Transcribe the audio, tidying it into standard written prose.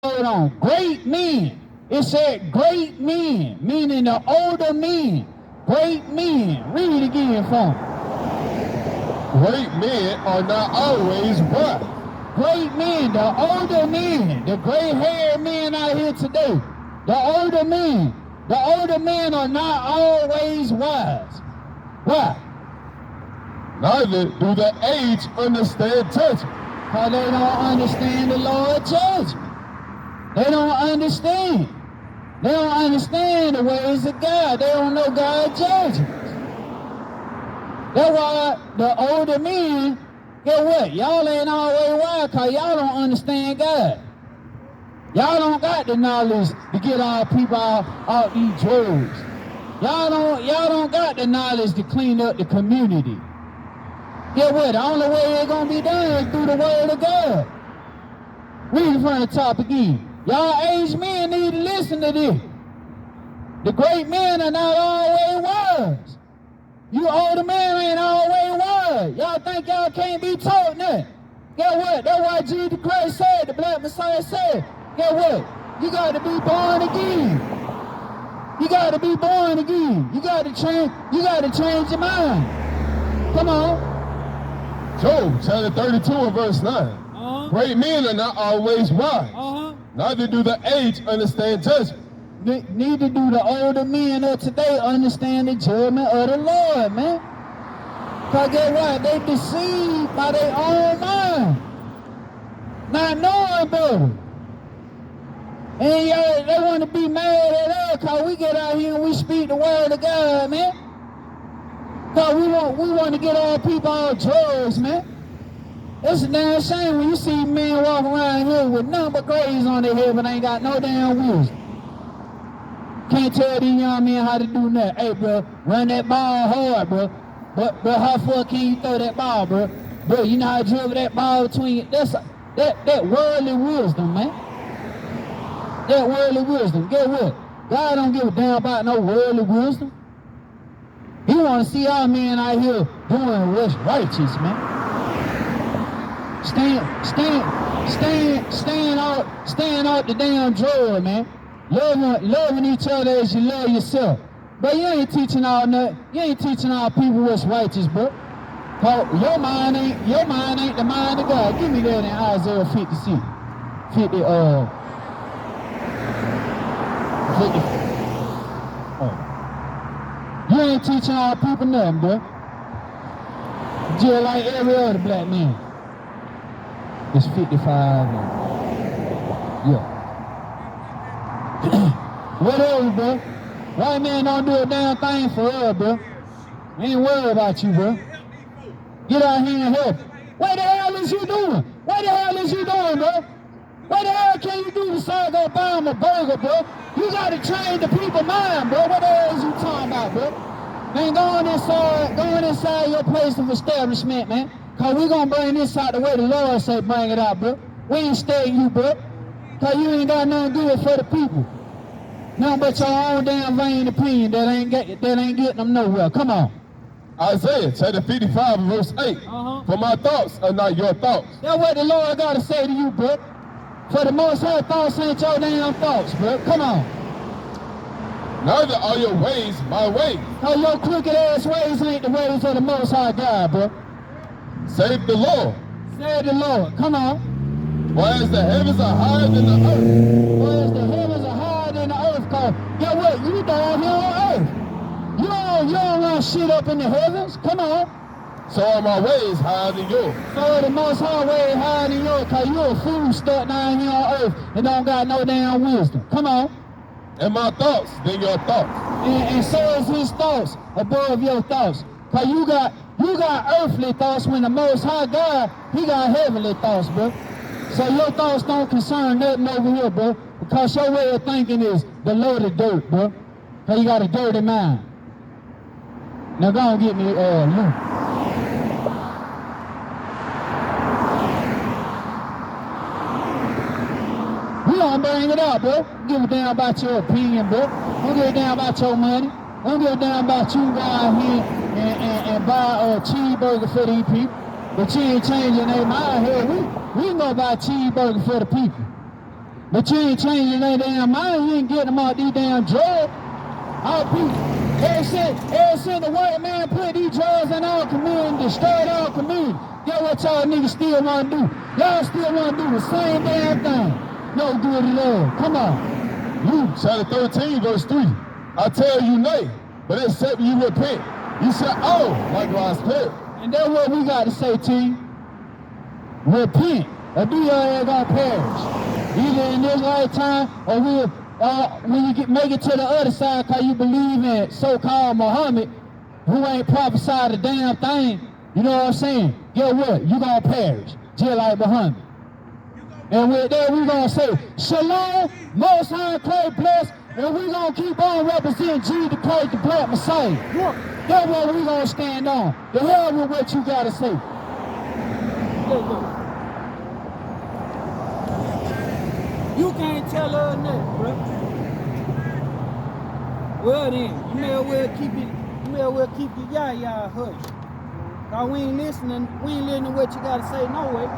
Hold on. Great men. It said great men, meaning the older men. Great men. Read it again for me. Great men are not always wise. Great men, the older men, the gray-haired men out here today, the older men are not always wise. Why? Neither do the aged understand judgment. Because they don't understand the Lord's judgment. They don't understand. They don't understand the ways of God. They don't know God's judgments. That's why the older men, get what? Y'all ain't always wise because y'all don't understand God. Y'all don't got the knowledge to get our people out these drugs. Y'all don't got the knowledge to clean up the community. Get what? The only way it's gonna be done is through the word of God. Read it from the top again. Y'all aged men need to listen to this. The great men are not always wise. You older men ain't always wise. Y'all think y'all can't be taught nothing. Get what? That's why Jesus Christ said, the Black Messiah said, get what? You got to be born again. You got to be born again. You got to change your mind. Come on. Job chapter 32 and verse 9. Great men are not always wise. Neither do the aged understand judgment. Neither do the older men of today understand the judgment of the Lord, man. Because guess what? They deceived by their own mind. Not knowing better. And y'all, they want to be mad at us because we get out here and we speak the word of God, man. Because we want to get our people on drugs, man. It's a damn shame when you see men walk around here with nothing but grades on their head but ain't got no damn wisdom. Can't tell these young men how to do nothing. Hey, bro, run that ball hard, bro. But how far can you throw that ball, bro? Bro, you know how to dribble that ball between... That worldly wisdom, man. That worldly wisdom. Get what? God don't give a damn about no worldly wisdom. He want to see our men out here doing what's righteous, man. Staying out the damn drug, man. Loving each other as you love yourself. But you ain't teaching all nothing. You ain't teaching our people what's righteous, bro. Your mind ain't the mind of God. Give me that in Isaiah 56. 50. You ain't teaching our people nothing, bro. Just like every other black man. It's 55. Yeah. Whatever, bro. White man don't do a damn thing for us, bro. We ain't worried about you, bro. Get out here and help. What the hell is you doing? What the hell is you doing, bro? What the hell can you do besides go buy them a burger, bro? You gotta train the people mind, bro. What the hell is you talking about, bro? Man, go inside your place of establishment, man. Cause we gonna bring this out the way the Lord say bring it out, bro. We ain't studying you, bro. Cause you ain't got nothing good for the people. Nothing but your own damn vain opinion that ain't getting them nowhere. Come on. Isaiah chapter 55 verse 8. For my thoughts are not your thoughts. That's what the Lord gotta say to you, bro. For the Most High thoughts ain't your damn thoughts, bro. Come on. Neither are your ways my ways. Cause your crooked ass ways ain't the ways of the Most High God, bro. Save the Lord. Save the Lord. Come on. For as the heavens are higher than the earth. For as the heavens are higher than the earth. Cause guess what? You down here on earth. You don't want shit up in the heavens. Come on. So are my ways higher than yours. So are the Most High way higher than yours. Cause you a fool stuck down here on earth and don't got no damn wisdom. Come on. And my thoughts than your thoughts. And so is his thoughts above your thoughts. Cause you got earthly thoughts when the Most High God, he got heavenly thoughts, bro. So your thoughts don't concern nothing over here, bro. Because your way of thinking is the loaded dirt, bro. Cause you got a dirty mind. Now go and get me Luke. We don't bring it up, bro. Don't give a damn about your opinion, bro. Don't give a damn about your money. Don't give a damn about you go out here and buy a cheeseburger for these people. But you ain't changing their mind here. We can go buy a cheeseburger for the people. But you ain't changing their damn mind. You ain't getting them out these damn drugs. Our people, ever since the white man put these drugs in our community, destroyed our community, get what y'all niggas still want to do? Y'all still want to do the same damn thing. No good at all. Come on. Luke chapter 13, verse 3. I tell you nay, but except you repent, you shall all likewise perish. And that's what we got to say to you. Repent, or be your ass gonna perish. Either in this lifetime, or when you make it to the other side, cause you believe in so-called Muhammad, who ain't prophesied a damn thing. You know what I'm saying? Get what? You gonna perish, just like Muhammad. And with that, we gonna say, Shalom, Most High Christ bless, and we gonna keep on representing Jesus Christ, the Black Messiah. That's what we gonna stand on. The hell with what you gotta say. You can't tell her nothing, bro. Well then, you may as well keep your yah-yah hush. Cause we ain't listening to what you gotta say no way.